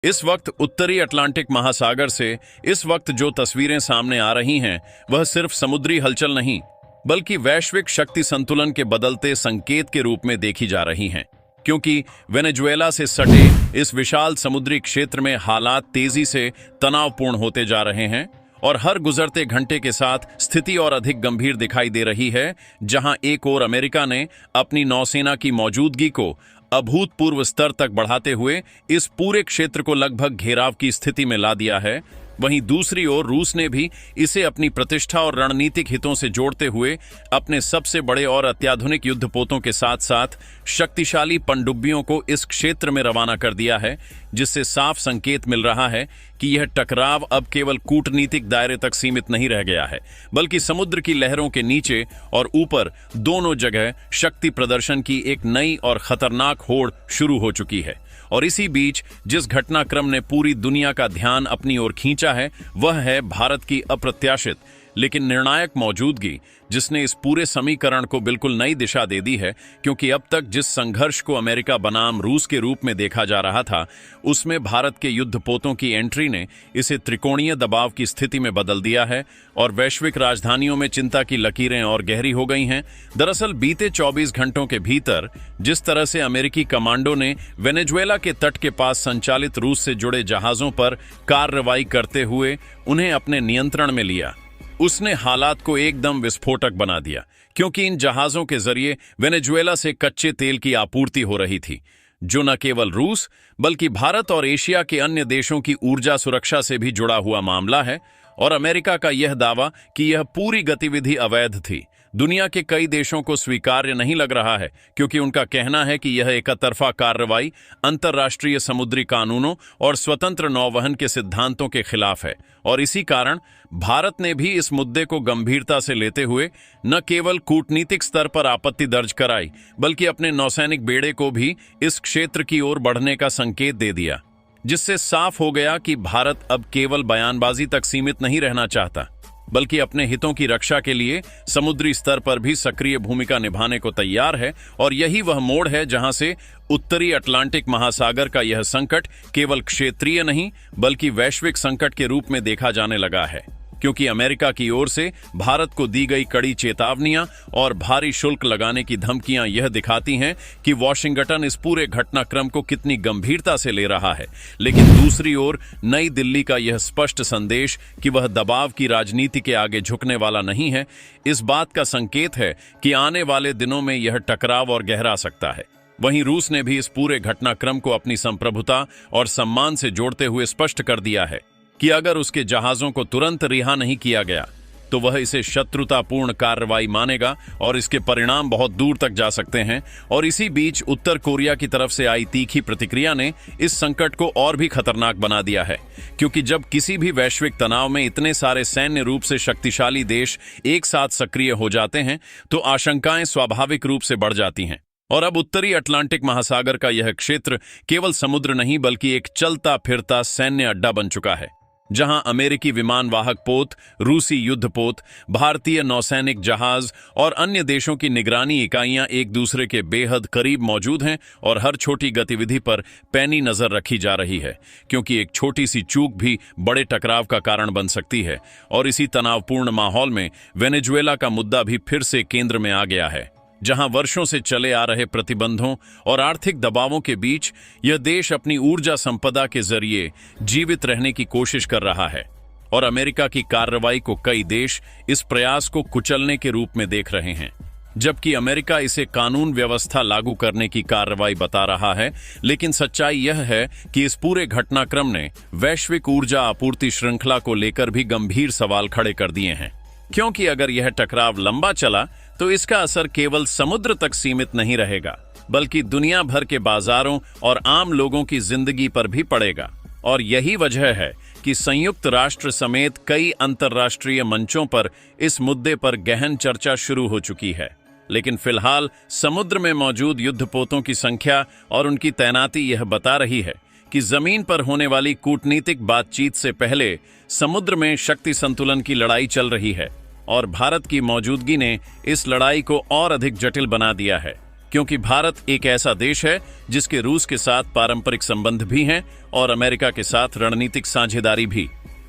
इस वक्त उत्तरी अटलांटिक महासागर से इस वक्त जो तस्वीरें सामने आ रही हैं, वह सिर्फ समुद्री हलचल नहीं, बल्कि वैश्विक शक्ति संतुलन के बदलते संकेत के रूप में देखी जा रही हैं। क्योंकि वेनेजुएला से सटे इस विशाल समुद्री क्षेत्र में हालात तेजी से तनावपूर्ण होते जा रहे हैं और हर गुजरते घंटे के साथ स्थिति और अधिक गंभीर दिखाई दे रही है। जहां एक ओर अमेरिका ने अपनी नौसेना की मौजूदगी को अभूतपूर्व स्तर तक बढ़ाते हुए इस पूरे क्षेत्र को लगभग घेराव की स्थिति में ला दिया है, वहीं दूसरी ओर रूस ने भी इसे अपनी प्रतिष्ठा और रणनीतिक हितों से जोड़ते हुए अपने सबसे बड़े और अत्याधुनिक युद्धपोतों के साथ साथ शक्तिशाली पनडुब्बियों को इस क्षेत्र में रवाना कर दिया है, जिससे साफ संकेत मिल रहा है कि यह टकराव अब केवल कूटनीतिक दायरे तक सीमित नहीं रह गया है, बल्कि समुद्र की लहरों के नीचे और ऊपर दोनों जगह शक्ति प्रदर्शन की एक नई और खतरनाक होड़ शुरू हो चुकी है। और इसी बीच जिस घटनाक्रम ने पूरी दुनिया का ध्यान अपनी ओर खींचा है, वह है भारत की अप्रत्याशित लेकिन निर्णायक मौजूदगी, जिसने इस पूरे समीकरण को बिल्कुल नई दिशा दे दी है। क्योंकि अब तक जिस संघर्ष को अमेरिका बनाम रूस के रूप में देखा जा रहा था, उसमें भारत के युद्धपोतों की एंट्री ने इसे त्रिकोणीय दबाव की स्थिति में बदल दिया है और वैश्विक राजधानियों में चिंता की लकीरें और गहरी हो गई हैं। दरअसल बीते 24 घंटों के भीतर जिस तरह से अमेरिकी कमांडो ने वेनेजुएला के तट के पास संचालित रूस से जुड़े जहाजों पर कार्रवाई करते हुए उन्हें अपने नियंत्रण में लिया, उसने हालात को एकदम विस्फोटक बना दिया। क्योंकि इन जहाजों के जरिए वेनेजुएला से कच्चे तेल की आपूर्ति हो रही थी, जो न केवल रूस बल्कि भारत और एशिया के अन्य देशों की ऊर्जा सुरक्षा से भी जुड़ा हुआ मामला है। और अमेरिका का यह दावा कि यह पूरी गतिविधि अवैध थी, दुनिया के कई देशों को स्वीकार्य नहीं लग रहा है, क्योंकि उनका कहना है कि यह एकतरफा कार्रवाई अंतर्राष्ट्रीय समुद्री कानूनों और स्वतंत्र नौवहन के सिद्धांतों के खिलाफ है। और इसी कारण भारत ने भी इस मुद्दे को गंभीरता से लेते हुए न केवल कूटनीतिक स्तर पर आपत्ति दर्ज कराई, बल्कि अपने नौसैनिक बेड़े को भी इस क्षेत्र की ओर बढ़ने का संकेत दे दिया, जिससे साफ हो गया कि भारत अब केवल बयानबाजी तक सीमित नहीं रहना चाहता, बल्कि अपने हितों की रक्षा के लिए समुद्री स्तर पर भी सक्रिय भूमिका निभाने को तैयार है। और यही वह मोड़ है जहां से उत्तरी अटलांटिक महासागर का यह संकट केवल क्षेत्रीय नहीं बल्कि वैश्विक संकट के रूप में देखा जाने लगा है। क्योंकि अमेरिका की ओर से भारत को दी गई कड़ी चेतावनियां और भारी शुल्क लगाने की धमकियां यह दिखाती हैं कि वॉशिंगटन इस पूरे घटनाक्रम को कितनी गंभीरता से ले रहा है। लेकिन दूसरी ओर नई दिल्ली का यह स्पष्ट संदेश कि वह दबाव की राजनीति के आगे झुकने वाला नहीं है, इस बात का संकेत है कि आने वाले दिनों में यह टकराव और गहरा सकता है। वहीं रूस ने भी इस पूरे घटनाक्रम को अपनी संप्रभुता और सम्मान से जोड़ते हुए स्पष्ट कर दिया है कि अगर उसके जहाजों को तुरंत रिहा नहीं किया गया तो वह इसे शत्रुतापूर्ण कार्रवाई मानेगा और इसके परिणाम बहुत दूर तक जा सकते हैं। और इसी बीच उत्तर कोरिया की तरफ से आई तीखी प्रतिक्रिया ने इस संकट को और भी खतरनाक बना दिया है। क्योंकि जब किसी भी वैश्विक तनाव में इतने सारे सैन्य रूप से शक्तिशाली देश एक साथ सक्रिय हो जाते हैं, तो आशंकाएं स्वाभाविक रूप से बढ़ जाती हैं। और अब उत्तरी अटलांटिक महासागर का यह क्षेत्र केवल समुद्र नहीं बल्कि एक चलता फिरता सैन्य अड्डा बन चुका है, जहां अमेरिकी विमान वाहक पोत, रूसी युद्धपोत, भारतीय नौसैनिक जहाज और अन्य देशों की निगरानी इकाइयां एक दूसरे के बेहद करीब मौजूद हैं और हर छोटी गतिविधि पर पैनी नजर रखी जा रही है। क्योंकि एक छोटी सी चूक भी बड़े टकराव का कारण बन सकती है। और इसी तनावपूर्ण माहौल में वेनेजुएला का मुद्दा भी फिर से केंद्र में आ गया है, जहां वर्षों से चले आ रहे प्रतिबंधों और आर्थिक दबावों के बीच यह देश अपनी ऊर्जा संपदा के जरिए जीवित रहने की कोशिश कर रहा है। और अमेरिका की कार्रवाई को कई देश इस प्रयास को कुचलने के रूप में देख रहे हैं, जबकि अमेरिका इसे कानून व्यवस्था लागू करने की कार्रवाई बता रहा है। लेकिन सच्चाई यह है कि इस पूरे घटनाक्रम ने वैश्विक ऊर्जा आपूर्ति श्रृंखला को लेकर भी गंभीर सवाल खड़े कर दिए हैं। क्योंकि अगर यह टकराव लंबा चला तो इसका असर केवल समुद्र तक सीमित नहीं रहेगा, बल्कि दुनिया भर के बाजारों और आम लोगों की जिंदगी पर भी पड़ेगा। और यही वजह है कि संयुक्त राष्ट्र समेत कई अंतर्राष्ट्रीय मंचों पर इस मुद्दे पर गहन चर्चा शुरू हो चुकी है। लेकिन फिलहाल समुद्र में मौजूद युद्धपोतों की संख्या और उनकी तैनाती यह बता रही है कि जमीन पर होने वाली कूटनीतिक बातचीत से पहले समुद्र में शक्ति संतुलन की लड़ाई चल रही है। और भारत की मौजूदगी ने इस लड़ाई को और अधिक जटिल बना दिया है। क्योंकि भारत एक ऐसा देश है जिसके रूस के साथ पारंपरिक संबंध भी हैं और अमेरिका के साथ रणनीतिक साझेदारी भी,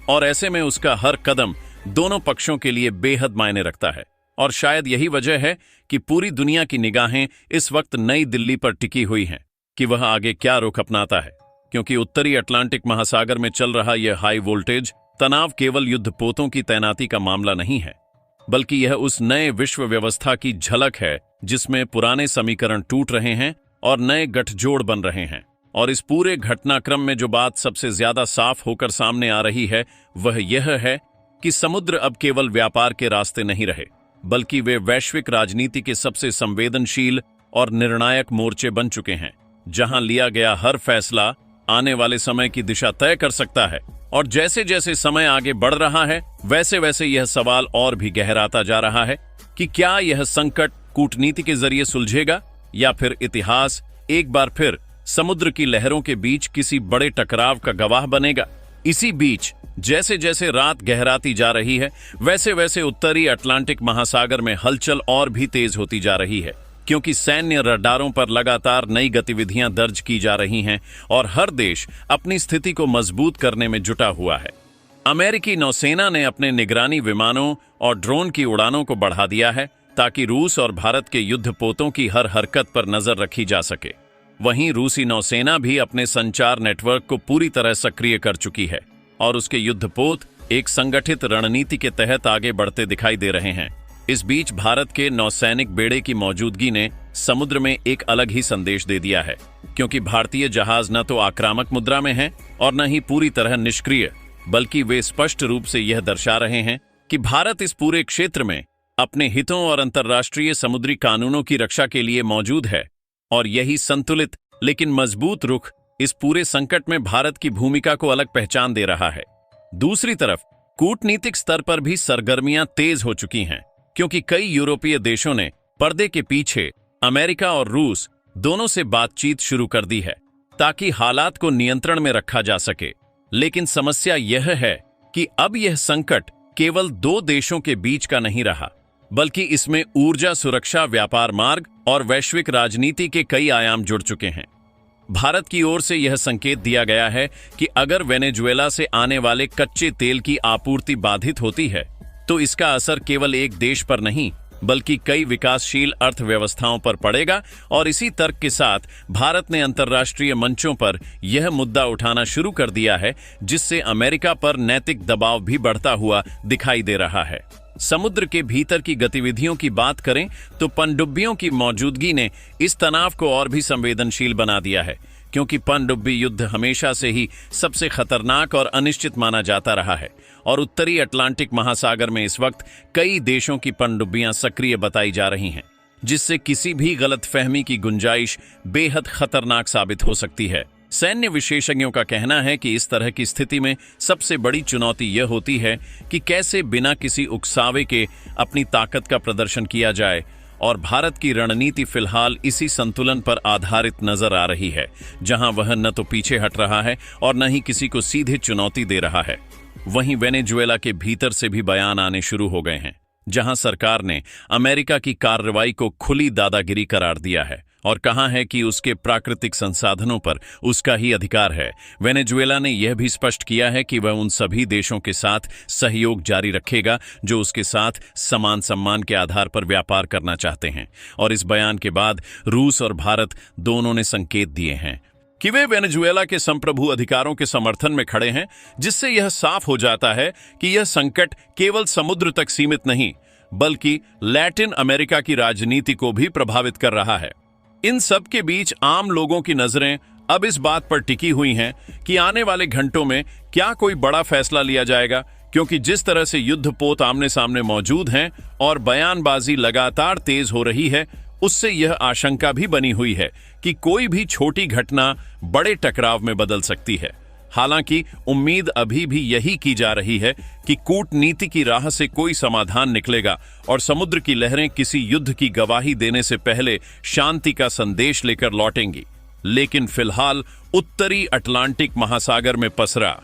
और ऐसे में उसका हर कदम दोनों पक्षों के लिए बेहद मायने रखता है। और शायद यही वजह है कि पूरी दुनिया की निगाहें इस वक्त नई दिल्ली पर टिकी हुई हैं कि वह आगे क्या रुख अपनाता है, क्योंकि उत्तरी अटलांटिक महासागर में चल रहा यह हाई वोल्टेज तनाव केवल युद्धपोतों की तैनाती का मामला नहीं है, बल्कि यह उस नए विश्व व्यवस्था की झलक है जिसमें पुराने समीकरण टूट रहे हैं और नए गठजोड़ बन रहे हैं। और इस पूरे घटनाक्रम में जो बात सबसे ज्यादा साफ होकर सामने आ रही है वह यह है कि समुद्र अब केवल व्यापार के रास्ते नहीं रहे, बल्कि वे वैश्विक राजनीति के सबसे संवेदनशील और निर्णायक मोर्चे बन चुके हैं, जहां लिया गया हर फैसला आने वाले समय की दिशा तय कर सकता है। और जैसे जैसे समय आगे बढ़ रहा है वैसे वैसे यह सवाल और भी गहराता जा रहा है कि क्या यह संकट कूटनीति के जरिए सुलझेगा या फिर इतिहास एक बार फिर समुद्र की लहरों के बीच किसी बड़े टकराव का गवाह बनेगा। इसी बीच जैसे जैसे रात गहराती जा रही है वैसे वैसे उत्तरी अटलांटिक महासागर में हलचल और भी तेज होती जा रही है, क्योंकि सैन्य रडारों पर लगातार नई गतिविधियां दर्ज की जा रही हैं और हर देश अपनी स्थिति को मजबूत करने में जुटा हुआ है। अमेरिकी नौसेना ने अपने निगरानी विमानों और ड्रोन की उड़ानों को बढ़ा दिया है ताकि रूस और भारत के युद्धपोतों की हर हरकत पर नजर रखी जा सके। वहीं रूसी नौसेना भी अपने संचार नेटवर्क को पूरी तरह सक्रिय कर चुकी है और उसके युद्धपोत एक संगठित रणनीति के तहत आगे बढ़ते दिखाई दे रहे हैं। इस बीच भारत के नौसैनिक बेड़े की मौजूदगी ने समुद्र में एक अलग ही संदेश दे दिया है, क्योंकि भारतीय जहाज न तो आक्रामक मुद्रा में हैं और न ही पूरी तरह निष्क्रिय, बल्कि वे स्पष्ट रूप से यह दर्शा रहे हैं कि भारत इस पूरे क्षेत्र में अपने हितों और अंतर्राष्ट्रीय समुद्री कानूनों की रक्षा के लिए मौजूद है। और यही संतुलित लेकिन मजबूत रुख इस पूरे संकट में भारत की भूमिका को अलग पहचान दे रहा है। दूसरी तरफ कूटनीतिक स्तर पर भी सरगर्मियां तेज हो चुकी हैं, क्योंकि कई यूरोपीय देशों ने पर्दे के पीछे अमेरिका और रूस दोनों से बातचीत शुरू कर दी है ताकि हालात को नियंत्रण में रखा जा सके। लेकिन समस्या यह है कि अब यह संकट केवल दो देशों के बीच का नहीं रहा, बल्कि इसमें ऊर्जा सुरक्षा, व्यापार मार्ग और वैश्विक राजनीति के कई आयाम जुड़ चुके हैं। भारत की ओर से यह संकेत दिया गया है कि अगर वेनेजुएला से आने वाले कच्चे तेल की आपूर्ति बाधित होती है तो इसका असर केवल एक देश पर नहीं बल्कि कई विकासशील अर्थव्यवस्थाओं पर पड़ेगा। और इसी तर्क के साथ भारत ने अंतर्राष्ट्रीय मंचों पर यह मुद्दा उठाना शुरू कर दिया है, जिससे अमेरिका पर नैतिक दबाव भी बढ़ता हुआ दिखाई दे रहा है। समुद्र के भीतर की गतिविधियों की बात करें तो पनडुब्बियों की मौजूदगी ने इस तनाव को और भी संवेदनशील बना दिया है, क्योंकि पनडुब्बी युद्ध हमेशा से ही सबसे खतरनाक और अनिश्चित माना जाता रहा है और उत्तरी अटलांटिक महासागर में इस वक्त कई देशों की पनडुब्बियां सक्रिय बताई जा रही हैं, जिससे किसी भी गलतफहमी की गुंजाइश बेहद खतरनाक साबित हो सकती है। सैन्य विशेषज्ञों का कहना है कि इस तरह की स्थिति में सबसे बड़ी चुनौती यह होती है कि कैसे बिना किसी उकसावे के अपनी ताकत का प्रदर्शन किया जाए, और भारत की रणनीति फिलहाल इसी संतुलन पर आधारित नजर आ रही है, जहां वह न तो पीछे हट रहा है और न ही किसी को सीधे चुनौती दे रहा है। वहीं वेनेजुएला के भीतर से भी बयान आने शुरू हो गए हैं, जहां सरकार ने अमेरिका की कार्रवाई को खुली दादागिरी करार दिया है और कहा है कि उसके प्राकृतिक संसाधनों पर उसका ही अधिकार है। वेनेजुएला ने यह भी स्पष्ट किया है कि वह उन सभी देशों के साथ सहयोग जारी रखेगा जो उसके साथ समान सम्मान के आधार पर व्यापार करना चाहते हैं। और इस बयान के बाद रूस और भारत दोनों ने संकेत दिए हैं कि वे वेनेजुएला के संप्रभु अधिकारों के समर्थन में खड़े हैं, जिससे यह साफ हो जाता है कि यह संकट केवल समुद्र तक सीमित नहीं बल्कि लैटिन अमेरिका की राजनीति को भी प्रभावित कर रहा है। इन सब के बीच आम लोगों की नजरें अब इस बात पर टिकी हुई हैं कि आने वाले घंटों में क्या कोई बड़ा फैसला लिया जाएगा, क्योंकि जिस तरह से युद्धपोत आमने सामने मौजूद हैं और बयानबाजी लगातार तेज हो रही है, उससे यह आशंका भी बनी हुई है कि कोई भी छोटी घटना बड़े टकराव में बदल सकती है। हालांकि उम्मीद अभी भी यही की जा रही है कि कूटनीति की राह से कोई समाधान निकलेगा और समुद्र की लहरें किसी युद्ध की गवाही देने से पहले शांति का संदेश लेकर लौटेंगी। लेकिन फिलहाल उत्तरी अटलांटिक महासागर में पसरा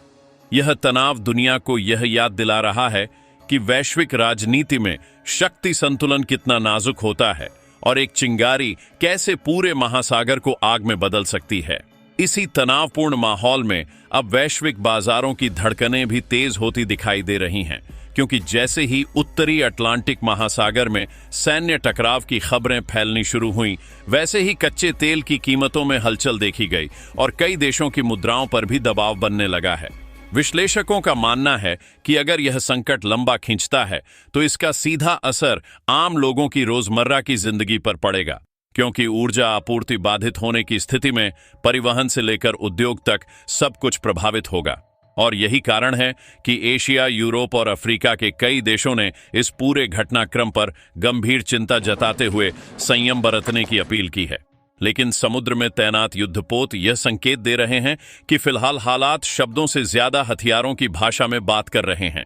यह तनाव दुनिया को यह याद दिला रहा है कि वैश्विक राजनीति में शक्ति संतुलन कितना नाजुक होता है और एक चिंगारी कैसे पूरे महासागर को आग में बदल सकती है। इसी तनावपूर्ण माहौल में अब वैश्विक बाजारों की धड़कनें भी तेज होती दिखाई दे रही हैं, क्योंकि जैसे ही उत्तरी अटलांटिक महासागर में सैन्य टकराव की खबरें फैलनी शुरू हुईं, वैसे ही कच्चे तेल की कीमतों में हलचल देखी गई और कई देशों की मुद्राओं पर भी दबाव बनने लगा है। विश्लेषकों का मानना है कि अगर यह संकट लंबा खींचता है तो इसका सीधा असर आम लोगों की रोजमर्रा की जिंदगी पर पड़ेगा, क्योंकि ऊर्जा आपूर्ति बाधित होने की स्थिति में परिवहन से लेकर उद्योग तक सब कुछ प्रभावित होगा। और यही कारण है कि एशिया, यूरोप और अफ्रीका के कई देशों ने इस पूरे घटनाक्रम पर गंभीर चिंता जताते हुए संयम बरतने की अपील की है। लेकिन समुद्र में तैनात युद्धपोत यह संकेत दे रहे हैं कि फिलहाल हालात शब्दों से ज्यादा हथियारों की भाषा में बात कर रहे हैं।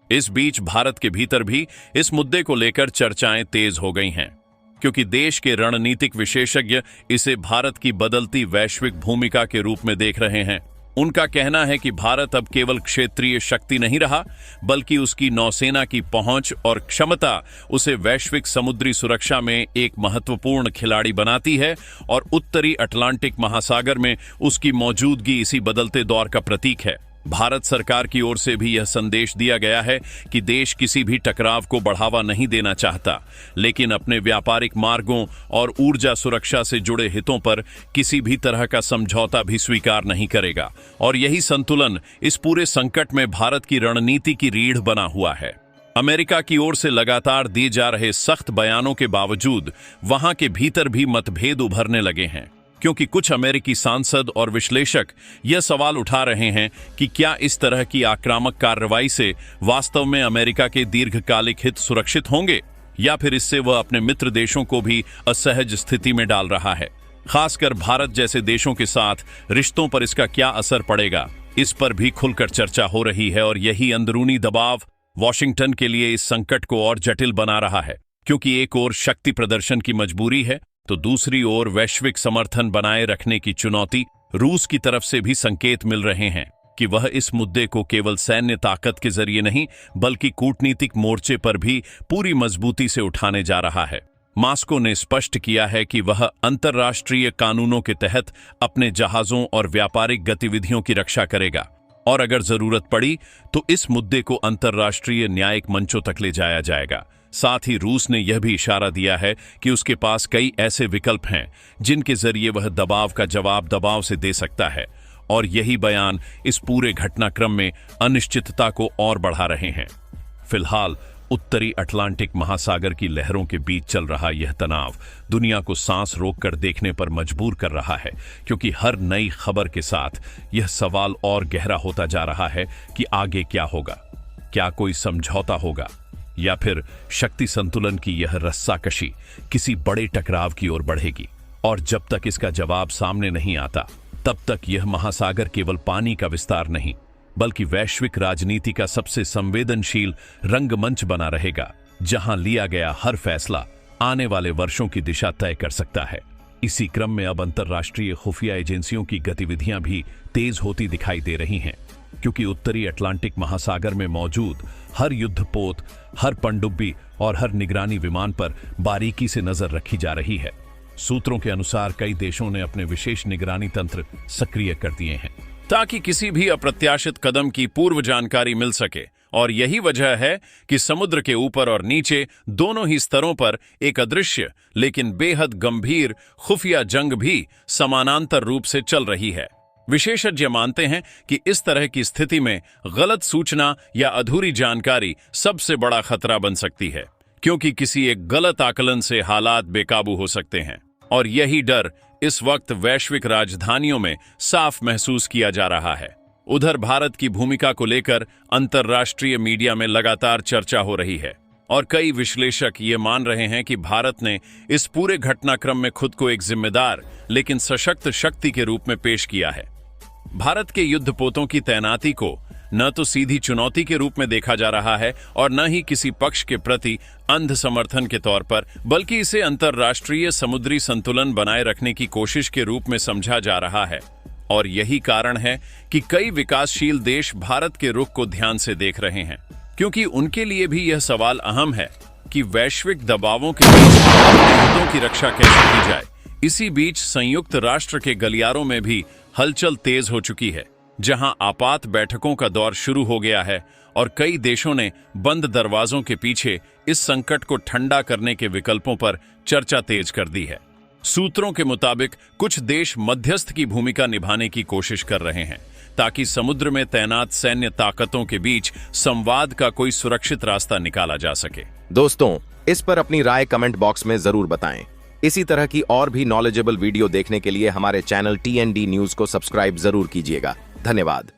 इस बीच भारत के भीतर भी इस मुद्दे को लेकर चर्चाएं तेज हो गई हैं, क्योंकि देश के रणनीतिक विशेषज्ञ इसे भारत की बदलती वैश्विक भूमिका के रूप में देख रहे हैं। उनका कहना है कि भारत अब केवल क्षेत्रीय शक्ति नहीं रहा, बल्कि उसकी नौसेना की पहुंच और क्षमता उसे वैश्विक समुद्री सुरक्षा में एक महत्वपूर्ण खिलाड़ी बनाती है और उत्तरी अटलांटिक महासागर में उसकी मौजूदगी इसी बदलते दौर का प्रतीक है। भारत सरकार की ओर से भी यह संदेश दिया गया है कि देश किसी भी टकराव को बढ़ावा नहीं देना चाहता, लेकिन अपने व्यापारिक मार्गों और ऊर्जा सुरक्षा से जुड़े हितों पर किसी भी तरह का समझौता भी स्वीकार नहीं करेगा। और यही संतुलन इस पूरे संकट में भारत की रणनीति की रीढ़ बना हुआ है। अमेरिका की ओर से लगातार दिए जा रहे सख्त बयानों के बावजूद वहां के भीतर भी मतभेद उभरने लगे हैं, क्योंकि कुछ अमेरिकी सांसद और विश्लेषक यह सवाल उठा रहे हैं कि क्या इस तरह की आक्रामक कार्रवाई से वास्तव में अमेरिका के दीर्घकालिक हित सुरक्षित होंगे, या फिर इससे वह अपने मित्र देशों को भी असहज स्थिति में डाल रहा है। खासकर भारत जैसे देशों के साथ रिश्तों पर इसका क्या असर पड़ेगा, इस पर भी खुलकर चर्चा हो रही है। और यही अंदरूनी दबाव वॉशिंगटन के लिए इस संकट को और जटिल बना रहा है, क्योंकि एक ओर शक्ति प्रदर्शन की मजबूरी है तो दूसरी ओर वैश्विक समर्थन बनाए रखने की चुनौती। रूस की तरफ से भी संकेत मिल रहे हैं कि वह इस मुद्दे को केवल सैन्य ताकत के जरिए नहीं, बल्कि कूटनीतिक मोर्चे पर भी पूरी मजबूती से उठाने जा रहा है। मॉस्को ने स्पष्ट किया है कि वह अंतर्राष्ट्रीय कानूनों के तहत अपने जहाजों और व्यापारिक गतिविधियों की रक्षा करेगा, और अगर जरूरत पड़ी तो इस मुद्दे को अंतर्राष्ट्रीय न्यायिक मंचों तक ले जाया जाएगा। साथ ही रूस ने यह भी इशारा दिया है कि उसके पास कई ऐसे विकल्प हैं जिनके जरिए वह दबाव का जवाब दबाव से दे सकता है, और यही बयान इस पूरे घटनाक्रम में अनिश्चितता को और बढ़ा रहे हैं। फिलहाल उत्तरी अटलांटिक महासागर की लहरों के बीच चल रहा यह तनाव दुनिया को सांस रोककर देखने पर मजबूर कर रहा है, क्योंकि हर नई खबर के साथ यह सवाल और गहरा होता जा रहा है कि आगे क्या होगा। क्या कोई समझौता होगा, या फिर शक्ति संतुलन की यह रस्साकशी किसी बड़े टकराव की ओर बढ़ेगी। और जब तक इसका जवाब सामने नहीं आता, तब तक यह महासागर केवल पानी का विस्तार नहीं, बल्कि वैश्विक राजनीति का सबसे संवेदनशील रंगमंच बना रहेगा, जहां लिया गया हर फैसला आने वाले वर्षों की दिशा तय कर सकता है। इसी क्रम में अब अंतर्राष्ट्रीय खुफिया एजेंसियों की गतिविधियां भी तेज होती दिखाई दे रही हैं, क्योंकि उत्तरी अटलांटिक महासागर में मौजूद हर युद्धपोत, हर पनडुब्बी और हर निगरानी विमान पर बारीकी से नजर रखी जा रही है। सूत्रों के अनुसार कई देशों ने अपने विशेष निगरानी तंत्र सक्रिय कर दिए हैं, ताकि किसी भी अप्रत्याशित कदम की पूर्व जानकारी मिल सके। और यही वजह है कि समुद्र के ऊपर और नीचे दोनों ही स्तरों पर एक अदृश्य लेकिन बेहद गंभीर खुफिया जंग भी समानांतर रूप से चल रही है। विशेषज्ञ मानते हैं कि इस तरह की स्थिति में गलत सूचना या अधूरी जानकारी सबसे बड़ा खतरा बन सकती है, क्योंकि किसी एक गलत आकलन से हालात बेकाबू हो सकते हैं। और यही डर इस वक्त वैश्विक राजधानियों में साफ महसूस किया जा रहा है। उधर भारत की भूमिका को लेकर अंतर्राष्ट्रीय मीडिया में लगातार चर्चा हो रही है, और कई विश्लेषक ये मान रहे हैं कि भारत ने इस पूरे घटनाक्रम में खुद को एक जिम्मेदार लेकिन सशक्त शक्ति के रूप में पेश किया है। भारत के युद्धपोतों की तैनाती को न तो सीधी चुनौती के रूप में देखा जा रहा है और न ही किसी पक्ष के प्रति अंध समर्थन के तौर पर, बल्कि इसे अंतर्राष्ट्रीय समुद्री संतुलन बनाए रखने की कोशिश के रूप में समझा जा रहा है। और यही कारण है कि कई विकासशील देश भारत के रुख को ध्यान से देख रहे हैं, क्योंकि उनके लिए भी यह सवाल अहम है कि वैश्विक दबावों के बीच अपने हितों की रक्षा कैसे की जाए। इसी बीच संयुक्त राष्ट्र के गलियारों में भी हलचल तेज हो चुकी है, जहां आपात बैठकों का दौर शुरू हो गया है और कई देशों ने बंद दरवाजों के पीछे इस संकट को ठंडा करने के विकल्पों पर चर्चा तेज कर दी है। सूत्रों के मुताबिक कुछ देश मध्यस्थ की भूमिका निभाने की कोशिश कर रहे हैं ताकि समुद्र में तैनात सैन्य ताकतों के बीच संवाद का कोई सुरक्षित रास्ता निकाला जा सके। दोस्तों, इस पर अपनी राय कमेंट बॉक्स में जरूर बताएं। इसी तरह की और भी नॉलेजेबल वीडियो देखने के लिए हमारे चैनल TND न्यूज को सब्सक्राइब जरूर कीजिएगा। धन्यवाद।